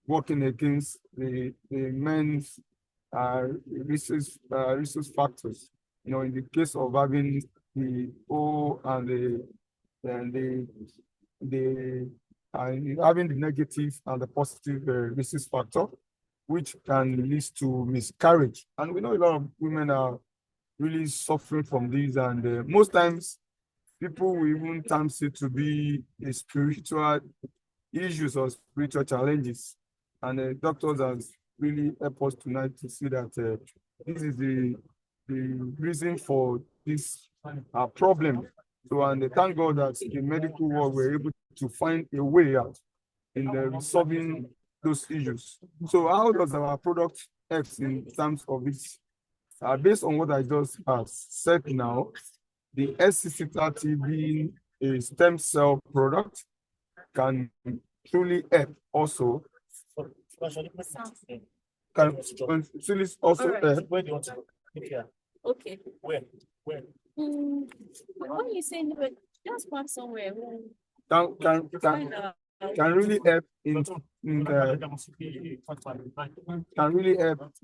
E: working against the men's resource factors. In the case of having the O and having the negative and the positive resource factor, which can lead to miscarriage. And we know a lot of women are really suffering from these, and most times people will even terms it to be a spiritual issues or spiritual challenges. And doctors have really helped us tonight to see that this is the reason for this problem. So, and thank God that the medical world were able to find a way out in resolving those issues. So how does our product help in terms of this? Based on what I just said now, the SCC30 being a stem cell product can truly help also. Can truly also help.
D: Where do you want to go? Yeah.
F: Okay.
D: Where?
F: When you say just park somewhere.
E: Can really help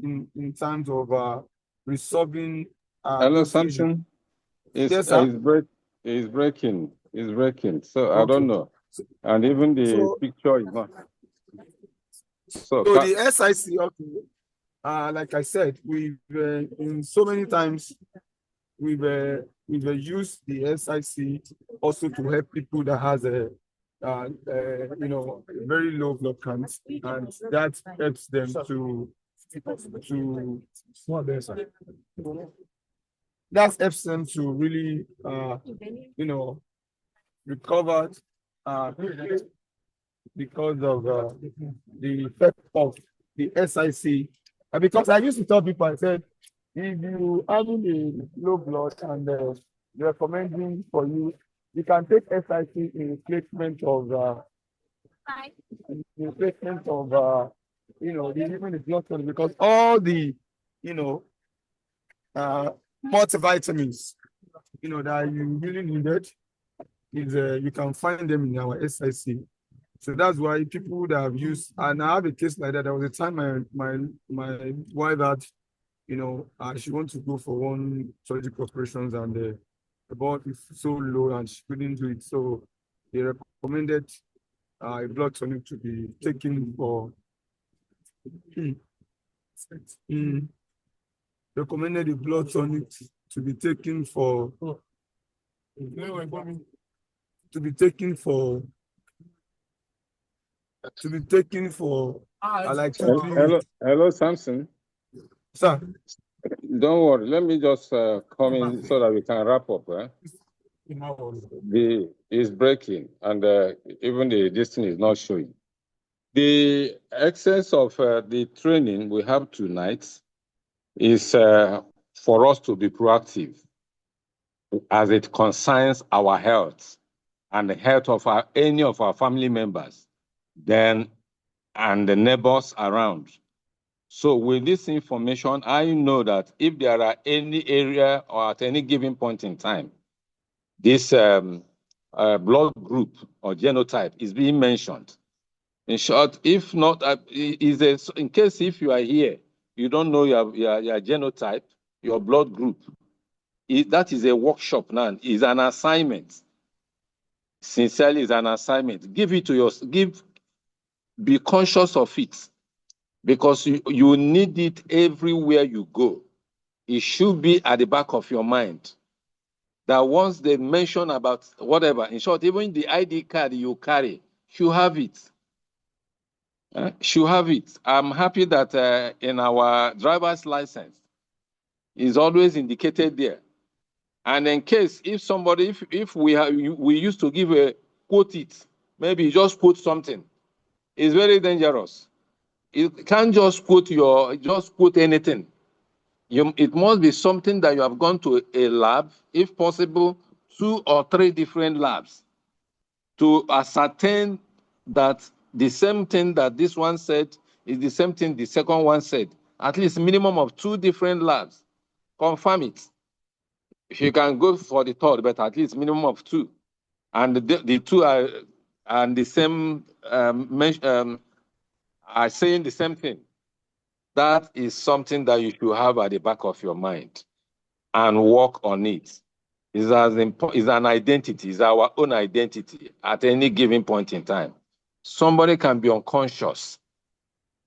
E: in terms of resolving.
C: Hello, Samson.
E: Yes,
C: It's breaking. So okay. I don't know. And even the picture is not.
E: So the SIC, okay. Like I said, we've in so many times we've used the SIC also to help people that has a very low blood count, and that helps them that helps them to really recover because of the effect of the SIC. And because I used to tell people, I said, if you having a low blood and recommending for you, you can take SIC in replacement of the replacement of even the blood cells, because all the uh multivitamins that you really needed is you can find them in our SIC. So that's why people that have used, and I have a case like that. There was a time my wife had, she wanted to go for one surgical operations, and the blood is so low and she couldn't do it. So they recommended a blood tonic to be taken for recommended the blood tonic to be taken for like 2-3
C: Hello,
E: weeks.
C: hello, Samson.
E: Sir,
C: Don't worry. Let me just come in so that we can wrap up. It's breaking, and even this thing is not showing. The essence of the training we have tonight is for us to be proactive as it concerns our health and the health of any of our family members, then and the neighbors around. So with this information, I know that if there are any area or at any given point in time, this blood group or genotype is being mentioned. In short, if not, in case if you are here, you don't know your genotype, your blood group, that is a workshop now. Is an assignment. Sincerely, is an assignment. Be conscious of it, because you need it everywhere you go. It should be at the back of your mind. That once they mention about whatever, in short, even the ID card you carry, you have it. Should have it. I'm happy that in our driver's license is always indicated there. And in case if somebody, if we used to give a quote it, maybe you just quote something, it's very dangerous. You can't just quote anything. It must be something that you have gone to a lab, if possible, 2 or 3 different labs, to ascertain that the same thing that this one said is the same thing the second one said. At least minimum of 2 different labs. Confirm it. If you can go for the third, but at least minimum of 2. And the 2 are and the same are saying the same thing. That is something that you should have at the back of your mind and work on it. It's an identity, it's our own identity at any given point in time. Somebody can be unconscious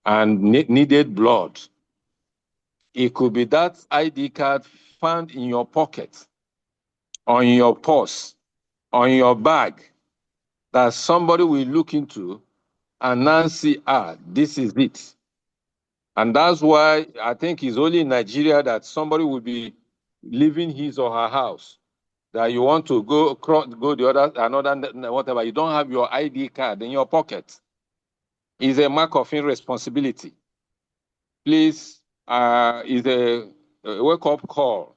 C: and needed blood. It could be that ID card found in your pocket, on your purse, on your bag, that somebody will look into and now see, this is it. And that's why I think it's only in Nigeria that somebody will be leaving his or her house, that you want to go the another whatever, you don't have your ID card in your pocket. It's a mark of irresponsibility. Please, is a wake-up call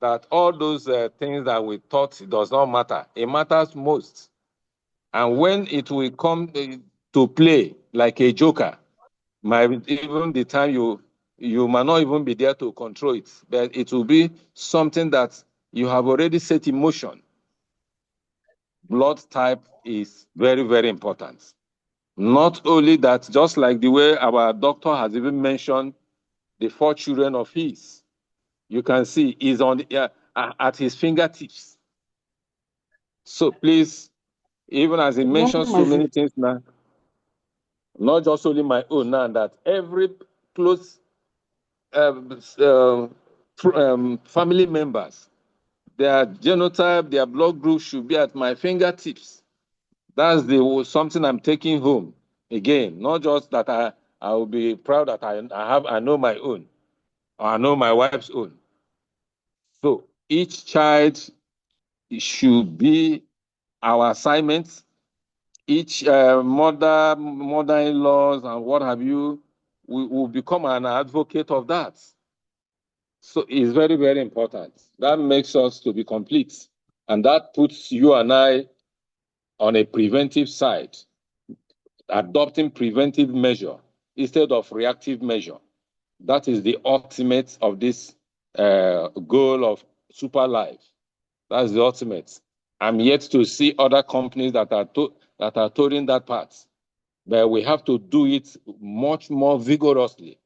C: that all those things that we thought does not matter, it matters most. And when it will come to play like a joker, even the time you might not even be there to control it, but it will be something that you have already set in motion. Blood type is very, very important. Not only that, just like the way our doctor has even mentioned the 4 children of his, you can see is on at his fingertips. So please, even as he mentions so many things now, not just only my own now, that every close family members, their genotype, their blood group should be at my fingertips. That's something I'm taking home. Again, not just that I will be proud that I know my own, or I know my wife's own. So each child should be our assignment. Each mother-in-laws and what have you, will become an advocate of that. So it's very, very important. That makes us to be complete. And that puts you and I on a preventive side. adopting preventive measure instead of reactive measure. That is the ultimate of this goal of super life. That's the ultimate. I'm yet to see other companies that are towing that path, but we have to do it much more vigorously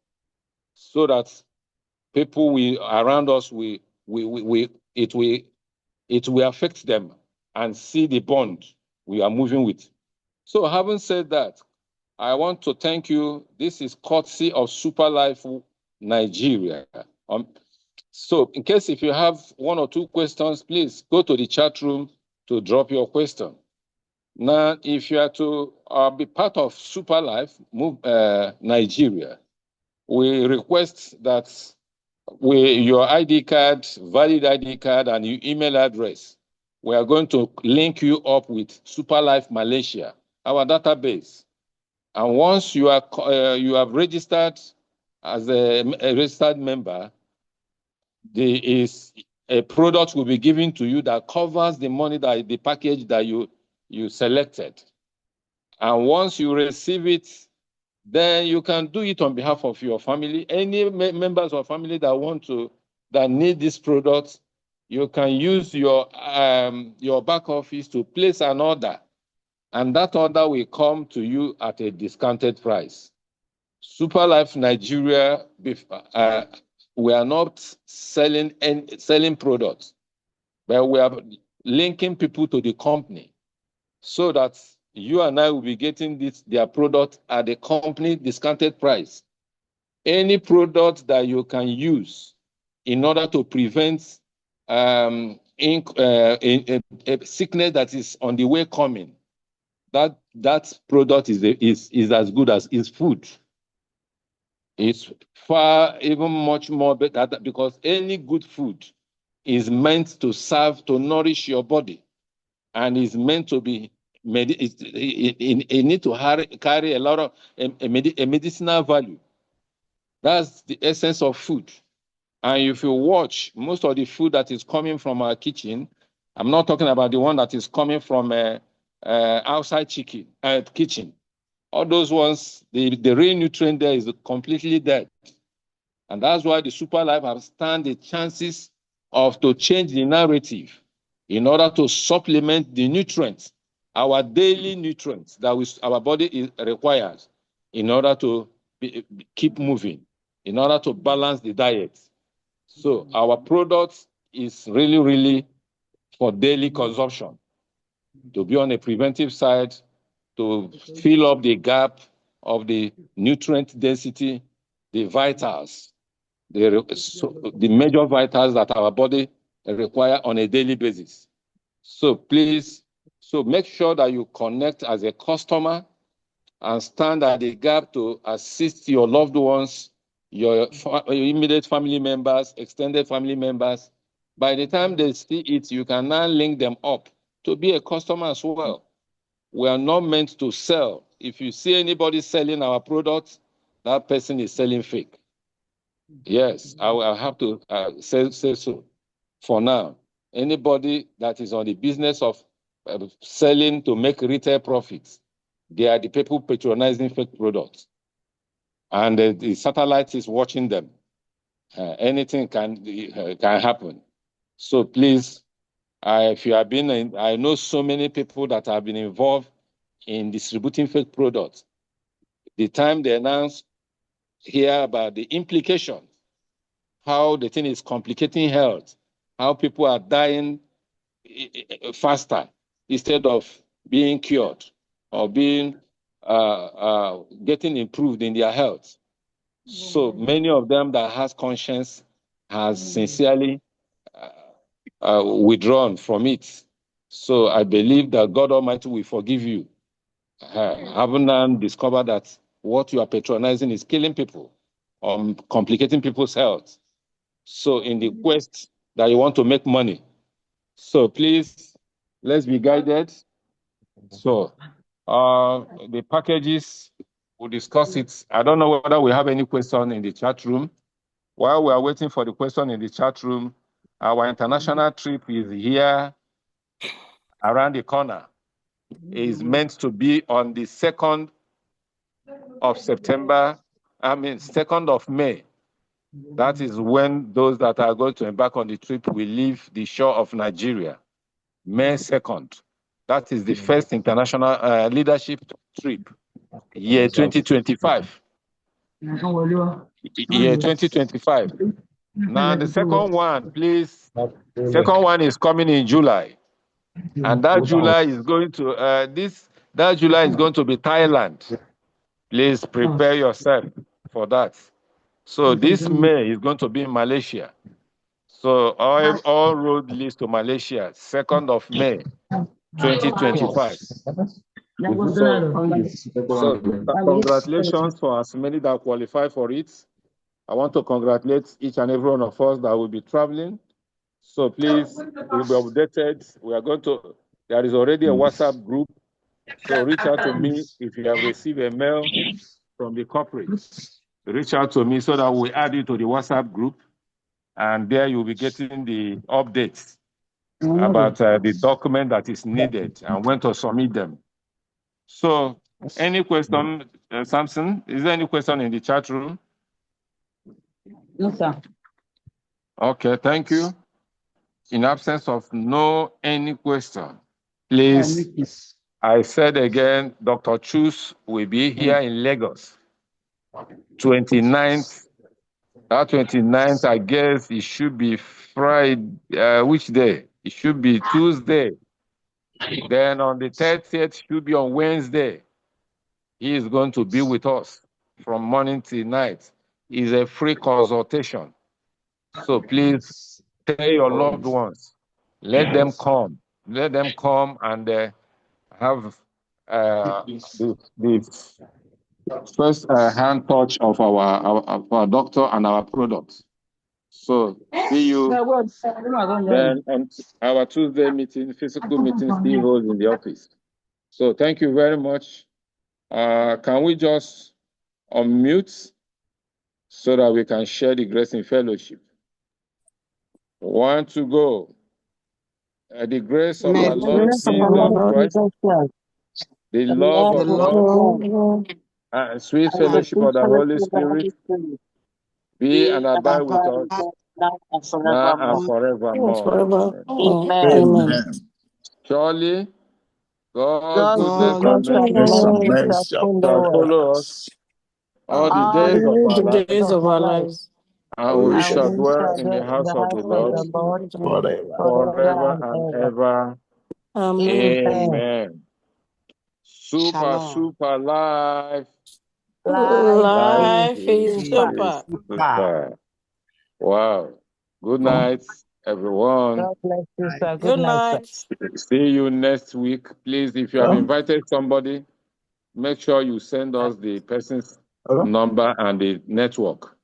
C: so that people around us it will affect them and see the bond we are moving with. So having said that, I want to thank you. This is courtesy of Super Life Nigeria. So in case if you have one or two questions, please go to the chat room to drop your question. Now, if you are to be part of Super Life Nigeria, we request that your ID card, valid ID card, and your email address, we are going to link you up with Super Life Malaysia, our database. And once you have registered as a registered member, there is a product will be given to you that covers the money that the package that you selected. And once you receive it, then you can do it on behalf of your family. Any members of family that need this product, you can use your back office to place an order, and that order will come to you at a discounted price. Super Life Nigeria, we are not selling products, but we are linking people to the company so that you and I will be getting their product at the company discounted price. Any product that you can use in order to prevent a sickness that is on the way coming, that product is as good as is food. It's far even much more better because any good food is meant to serve to nourish your body, and is meant to be it need to carry a lot of a medicinal value. That's the essence of food. And if you watch most of the food that is coming from our kitchen, I'm not talking about the one that is coming from outside kitchen. All those ones, the real nutrient there is completely dead. And that's why the Super Life have stand the chances to change the narrative in order to supplement the nutrients, our daily nutrients that our body requires in order to keep moving, in order to balance the diet. So our product is really, really for daily consumption, to be on a preventive side, to fill up the gap of the nutrient density, the vitals, the major vitals that our body require on a daily basis. So please, make sure that you connect as a customer and stand at the gap to assist your loved ones, your immediate family members, extended family members. By the time they see it, you can now link them up to be a customer as well. We are not meant to sell. If you see anybody selling our products, that person is selling fake. Yes, I have to say so. For now, anybody that is on the business of selling to make retail profits, they are the people patronizing fake products. And the satellite is watching them. Anything can happen. So please, if you have been, I know so many people that have been involved in distributing fake products. The time they announce here about the implication, how the thing is complicating health, how people are dying faster instead of being cured or being getting improved in their health. So many of them that has conscience has sincerely withdrawn from it. So I believe that God Almighty will forgive you. Having now discovered that what you are patronizing is killing people, complicating people's health. So in the quest that you want to make money. So please, let's be guided. So the packages, we'll discuss it. I don't know whether we have any question in the chat room. While we are waiting for the question in the chat room, our international trip is here around the corner. It is meant to be on the 2nd of September, 2nd of May. That is when those that are going to embark on the trip will leave the shore of Nigeria. May 2nd. That is the first international leadership trip, year 2025. Year 2025. Now the second one, please. Second one is coming in July, and that July is going to that July is going to be Thailand. Please prepare yourself for that. So this May is going to be in Malaysia. So all road leads to Malaysia, 2nd of May, 2025. So congratulations for as many that qualify for it. I want to congratulate each and every one of us that will be traveling. So please, we'll be updated. There is already a WhatsApp group. So reach out to me if you have received a mail from the corporate. Reach out to me so that we add you to the WhatsApp group. And there you'll be getting the updates about the document that is needed and when to submit them. So any question, Samson? Is there any question in the chat room?
G: No, sir.
C: Okay, thank you. In absence of any question, please, I said again, Dr. Chus will be here in Lagos, 29th. That 29th, I guess it should be Friday, which day? It should be Tuesday. Then on the 30th, should be on Wednesday. He is going to be with us from morning till night. It's a free consultation. So please tell your loved ones, let them come. Let them come and have the first hand touch of our doctor and our products. So see you then on our Tuesday meeting, physical meeting still holds in the office. So thank you very much. Can we just unmute so that we can share the grace in fellowship? One to go. The grace of our Lord Jesus Christ, the love of God, and sweet fellowship of the Holy Spirit be and abide with us now and forevermore.
G: Amen.
C: Surely, God's goodness and
G: Goodness and
C: mercy
G: mercy
C: shall follow us all the
G: all
C: days of our
G: the days
C: lives,
G: of our lives,
C: and we shall
G: and we
C: dwell
G: shall
C: in the
G: dwell in
C: house
G: the
C: of the
G: house of
C: Lord
G: the Lord
C: forever
G: forever
C: and
G: and ever.
C: ever.
G: Amen.
C: Amen. Super life.
G: Life
F: Life
G: is
F: is
G: super.
C: Super. Wow. Good night, everyone.
G: God bless you, sir. Good
F: good
G: night, sir.
F: night.
C: See you next week. Please, if you have invited somebody, make sure you send us the person's number and the network.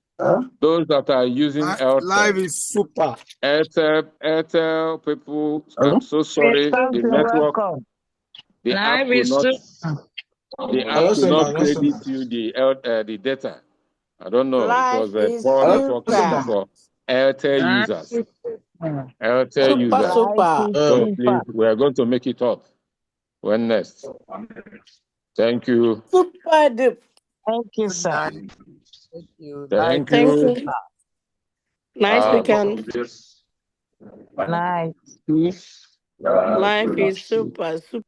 C: Those that are using
E: Life
C: Airtel,
E: is super.
C: Airtel people, I'm so sorry. The
G: You're
C: network,
G: welcome.
C: the app
G: Life
C: could
G: is
C: not,
G: super.
C: the app could not credit you the data. I don't know. It
F: Life
C: was a
F: is
C: poor network connection
F: super.
C: for Airtel
G: Life
C: users.
G: is super.
C: Airtel
F: Super,
C: users.
G: Life
F: super.
G: is
C: So
G: super.
C: please, we are going to make it up. When next? Thank you.
F: Super duper.
G: Thank you, sir.
E: Thank you. Life
C: Thank
F: Thank
E: is
C: you.
F: you. Nice weekend.
G: Night.
F: Life is super, super.